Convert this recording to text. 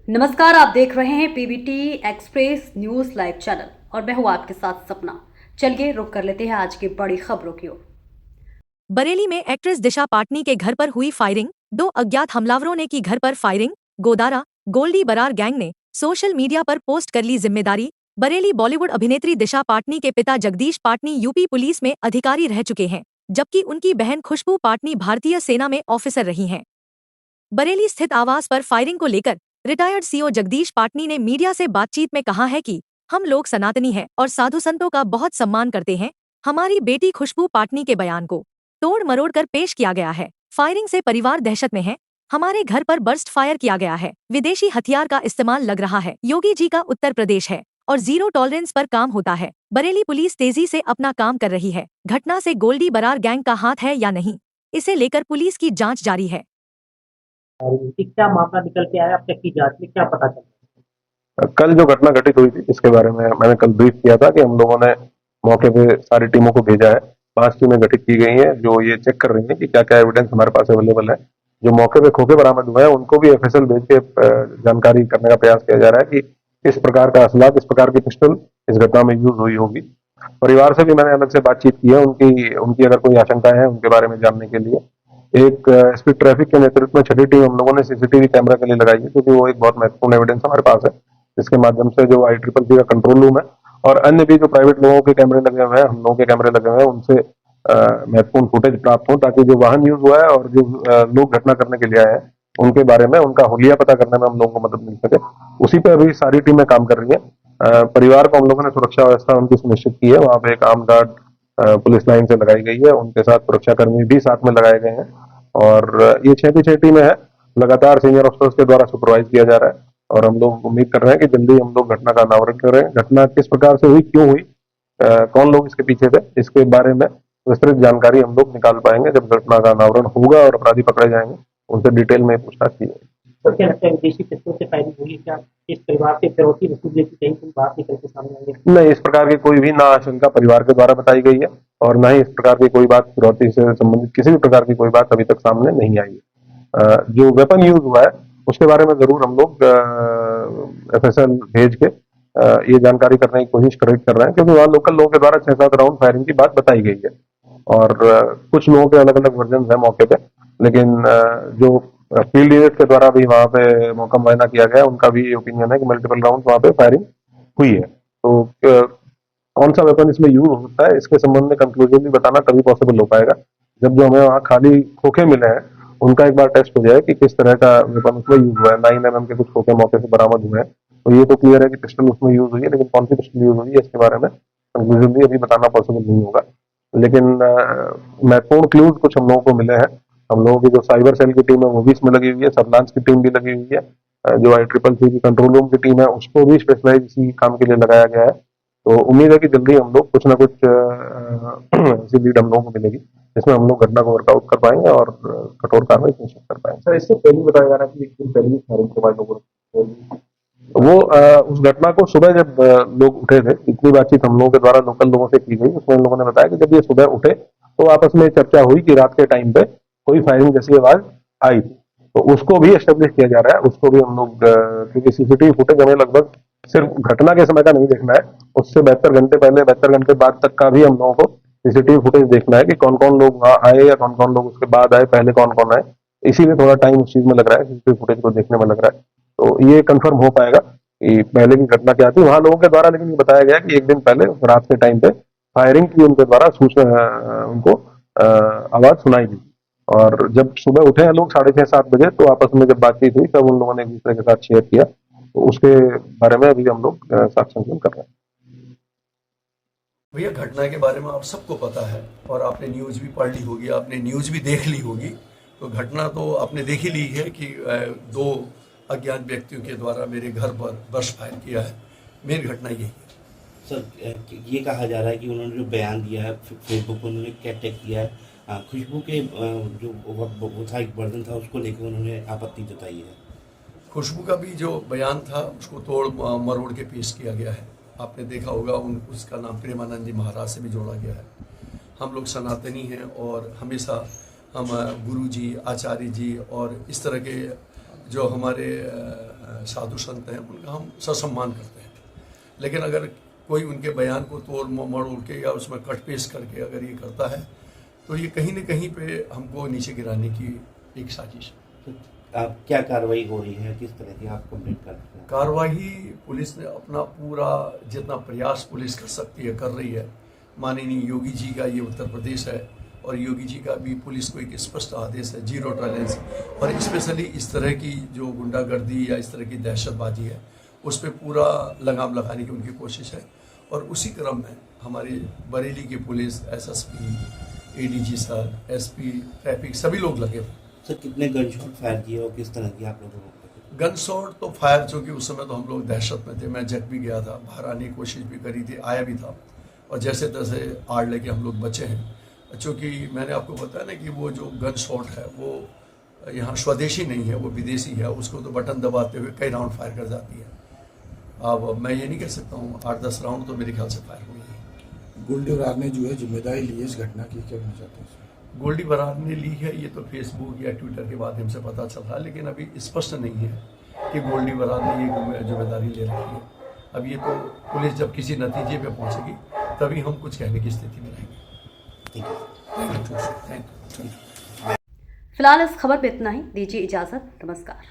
नमस्कार, आप देख रहे हैं PBT express news live channel और मैं हूं आपके साथ सपना। चलिए रुक कर लेते हैं आज की बड़ी खबरों की ओर। बरेली में एक्ट्रेस दिशा पाटनी के घर पर हुई फायरिंग, 2 अज्ञात हमलावरों ने की घर पर फायरिंग। गोदारा गोल्डी बरार गैंग ने सोशल मीडिया पर पोस्ट कर ली जिम्मेदारी। बरेली बॉलीवुड अभिनेत्री दिशा पाटनी के पिता जगदीश पाटनी यूपी पुलिस में अधिकारी रह चुके हैं, जबकि उनकी बहन खुशबू पाटनी भारतीय सेना में ऑफिसर रही हैं। बरेली स्थित आवास पर फायरिंग को लेकर रिटायर्ड सीओ जगदीश पाटनी ने मीडिया से बातचीत में कहा है कि हम लोग सनातनी हैं और साधु संतों का बहुत सम्मान करते हैं। हमारी बेटी खुशबू पाटनी के बयान को तोड़ मरोड़ कर पेश किया गया है। फायरिंग से परिवार दहशत में है। हमारे घर पर बर्स्ट फायर किया गया है। विदेशी हथियार का इस्तेमाल लग रहा है। योगी जी का उत्तर प्रदेश है और जीरो टॉलरेंस पर काम होता है। बरेली पुलिस तेजी से अपना काम कर रही है। घटना से गोल्डी बरार गैंग का हाथ है या नहीं, इसे लेकर पुलिस की जांच जारी है। क्या मामला निकल के आया, अब तक की जांच में क्या पता चला? कल जो घटना घटित हुई थी इसके बारे में मैंने कल ब्रीफ किया था कि हम लोगों ने मौके पे सारी टीमों को भेजा है। 5 टीमें गठित की गई हैं जो ये चेक कर रही हैं कि क्या क्या एविडेंस हमारे पास अवेलेबल है। जो मौके पे खोखे बरामद हुए हैं उनको भी एफएसएल भेज के जानकारी करने का प्रयास किया जा रहा है कि किस प्रकार का असला, किस प्रकार की पिस्टल इस घटना में यूज हुई होगी। परिवार से भी मैंने अलग से बातचीत की है, उनकी उनकी अगर कोई आशंकाएं हैं उनके बारे में जानने के लिए। एक एसपी ट्रैफिक के नेतृत्व में 6ठी टीम हम लोगों ने सीसीटीवी कैमरा के लिए लगाई है, क्योंकि वो एक बहुत महत्वपूर्ण एविडेंस हमारे पास है, जिसके माध्यम से जो ICCC का कंट्रोल रूम है और अन्य भी जो प्राइवेट लोगों के कैमरे लगे हुए हैं, हम लोगों के कैमरे लगे हुए हैं, उनसे महत्वपूर्ण फुटेज प्राप्त हो, ताकि जो वाहन यूज हुआ है और जो लोग घटना करने के लिए आए हैं उनके बारे में उनका हुलिया पता करने में हम लोगों को मदद मिल सके। उसी पे अभी सारी टीमें काम कर रही है। परिवार को हम लोगों ने सुरक्षा व्यवस्था उनकी सुनिश्चित की है। वहां पे एक आर्म गार्ड पुलिस लाइन से लगाई गई है, उनके साथ सुरक्षाकर्मी भी साथ में लगाए गए हैं और ये 6 की 6 टीमें हैं। लगातार सीनियर अफसर्स के द्वारा सुपरवाइज किया जा रहा है और हम लोग उम्मीद कर रहे हैं कि जल्दी हम लोग घटना का अनावरण करें। घटना किस प्रकार से हुई, क्यों हुई, कौन लोग इसके पीछे थे, इसके बारे में विस्तृत जानकारी हम लोग निकाल पाएंगे जब घटना का अनावरण होगा और अपराधी पकड़े जाएंगे, उनसे डिटेल में पूछताछ की जाएगी। तो क्या लगता है विदेशी पिस्तौल से फायरिंग हुई? क्या इस परिवार से फिरौती वसूलने की कहीं कोई बात निकल के सामने आई है? नहीं, इस प्रकार की कोई भी ना आशंका परिवार के द्वारा बताई गई है और ना ही इस प्रकार की कोई बात फिरौती से संबंधित किसी भी प्रकार की कोई बात अभी तक सामने नहीं आई है। जो वेपन यूज हुआ है उसके बारे में जरूर हम लोग एफएसएल भेज के ये जानकारी करने की कोशिश कर रहे हैं, क्योंकि वहाँ लोकल लोगों के द्वारा 6-7 राउंड फायरिंग की बात बताई गई है और कुछ लोगों के अलग अलग वर्जन है मौके पे, लेकिन जो फील्ड यूनिट के द्वारा भी वहाँ पे मौका मुआयना किया गया, उनका भी ओपिनियन है कि मल्टीपल राउंड वहाँ पे फायरिंग हुई है। तो कौन सा वेपन इसमें यूज हो सकता है, इसके संबंध में कंक्लूसिवली बताना तभी पॉसिबल हो पाएगा जब जो हमें वहाँ खाली खोखे मिले हैं उनका एक बार टेस्ट हो जाए कि किस तरह का वेपन उसमें यूज हुआ है। 9mm के कुछ खोखे मौके से बरामद हुए हैं, तो ये तो क्लियर है कि पिस्टल उसमें यूज हुई है, लेकिन कौन सी पिस्टल यूज हुई है इसके बारे में कंक्लूसिवली अभी बताना पॉसिबल नहीं होगा। लेकिन महत्वपूर्ण क्लूज कुछ हम लोगों को मिले हैं। हम लोगों की जो साइबर सेल की टीम है वो भी इसमें लगी हुई है, सर्विलांस की टीम भी लगी हुई है, जो ICCC की कंट्रोल रूम की टीम है उसको भी स्पेशलाइज इसी काम के लिए लगाया गया है। तो उम्मीद है कि जल्दी हम लोग कुछ ना कुछ ऐसी लीड हम लोगों को मिलेगी जिसमें हम लोग घटना को वर्कआउट कर पाएंगे और कठोर कार्रवाई सुनिश्चित कर पाएंगे। सर, इससे पहले बताया जा रहा है कि एक दिन पहले ही फायरिंग करवाए लोगों ने। वो उस घटना को सुबह जब लोग उठे थे, इतनी बातचीत हम लोगों के द्वारा लोकल लोगों से की गई, उसमें उन लोगों ने बताया कि जब ये सुबह उठे तो आपस में चर्चा हुई कि रात के टाइम पे कोई फायरिंग जैसी आवाज आई थी। तो उसको भी एस्टेब्लिश किया जा रहा है, उसको भी हम लोग क्योंकि सीसीटीवी फुटेज हमें लगभग सिर्फ घटना के समय का नहीं देखना है, उससे 72 घंटे पहले 72 घंटे बाद तक का भी हम लोगों को सीसीटीवी फुटेज देखना है कि कौन कौन लोग वहां आए या कौन कौन लोग उसके बाद आए, पहले कौन कौन आए। इसीलिए थोड़ा टाइम उस चीज में लग रहा है, सीसीटीवी फुटेज को देखने में लग रहा है। तो ये कंफर्म हो पाएगा कि पहले की घटना क्या थी वहां लोगों के द्वारा, लेकिन ये बताया गया कि एक दिन पहले रात के टाइम पे फायरिंग की उनके द्वारा सूचना उनको आवाज सुनाई दी और जब सुबह उठे हैं लोग 6:30-7 बजे तो आपस में जब बातचीत हुई तब उन लोगों ने एक दूसरे के साथ शेयर किया। तो उसके बारे में अभी हम लोग साक्ष्य संकलन कर रहे हैं। भैया, घटना के बारे में आप सबको पता है और आपने न्यूज़ भी पढ़ ली होगी, आपने न्यूज़ भी देख ली होगी। तो घटना तो आपने देख ही ली है कि 2 अज्ञात व्यक्तियों के द्वारा मेरे घर पर बर्स्ट फायर किया है। मेन घटना यही है। सर, ये कहा जा रहा है कि उन्होंने जो बयान दिया है फेसबुक पर, उन्होंने क्या टैग किया है, खुशबू के जो वो था एक वर्जन था उसको लेकर उन्होंने आपत्ति जताई है। खुशबू का भी जो बयान था उसको तोड़ मरोड़ के पेश किया गया है। आपने देखा होगा उसका नाम प्रेमानंद जी महाराज से भी जोड़ा गया है। हम लोग सनातनी हैं और हमेशा हम गुरु जी, आचार्य जी और इस तरह के जो हमारे साधु संत हैं उनका हम ससम्मान करते हैं, लेकिन अगर कोई उनके बयान को तोड़ मरोड़ के या उसमें कट पेश करके अगर ये करता है तो ये कहीं न कहीं पे हमको नीचे गिराने की एक साजिश है। आप क्या कार्रवाई हो रही है, किस तरह की आप कंप्लेंट कर रहे हैं? कार्रवाई पुलिस ने अपना पूरा जितना प्रयास पुलिस कर सकती है कर रही है। माननीय योगी जी का ये उत्तर प्रदेश है और योगी जी का भी पुलिस को एक स्पष्ट आदेश है, 0 टॉलरेंस, और स्पेशली इस तरह की जो गुंडागर्दी या इस तरह की दहशतबाजी है उस पर पूरा लगाम लगाने की उनकी कोशिश है। और उसी क्रम में हमारी बरेली की police, SSP, ADG sir, SP, traffic सभी लोग लगे हुए। सर कितने गन शॉट फायर किए और किस तरह की आप लोगों को? गन शॉट तो फायर, चूँकि उस समय तो हम लोग दहशत में थे, मैं जग भी गया था, बाहर आने की कोशिश भी करी थी, आया भी था, और जैसे तैसे आड़ लेके हम लोग बचे हैं। चूँकि मैंने आपको बताया ना कि वो जो गन शॉट है वो यहाँ स्वदेशी नहीं है, वो विदेशी है, उसको तो बटन दबाते हुए कई राउंड फायर कर जाती है। अब मैं ये नहीं कह सकता हूँ, 8-10 राउंड तो मेरे ख्याल से फायर हुई है। गोल्डी बरार ने जो है जिम्मेदारी ली है इस घटना की, क्या कहना चाहते हैं? गोल्डी बरार ने ली है ये तो फेसबुक या ट्विटर के माध्यम से पता चल रहा है, लेकिन अभी स्पष्ट नहीं है कि गोल्डी बरार ने ये जिम्मेदारी ले रखी है। अब ये तो पुलिस जब किसी नतीजे पे पहुंचेगी तभी हम कुछ कहने की स्थिति में रहेंगे। फिलहाल इस खबर में इतना ही, दीजिए इजाजत, नमस्कार।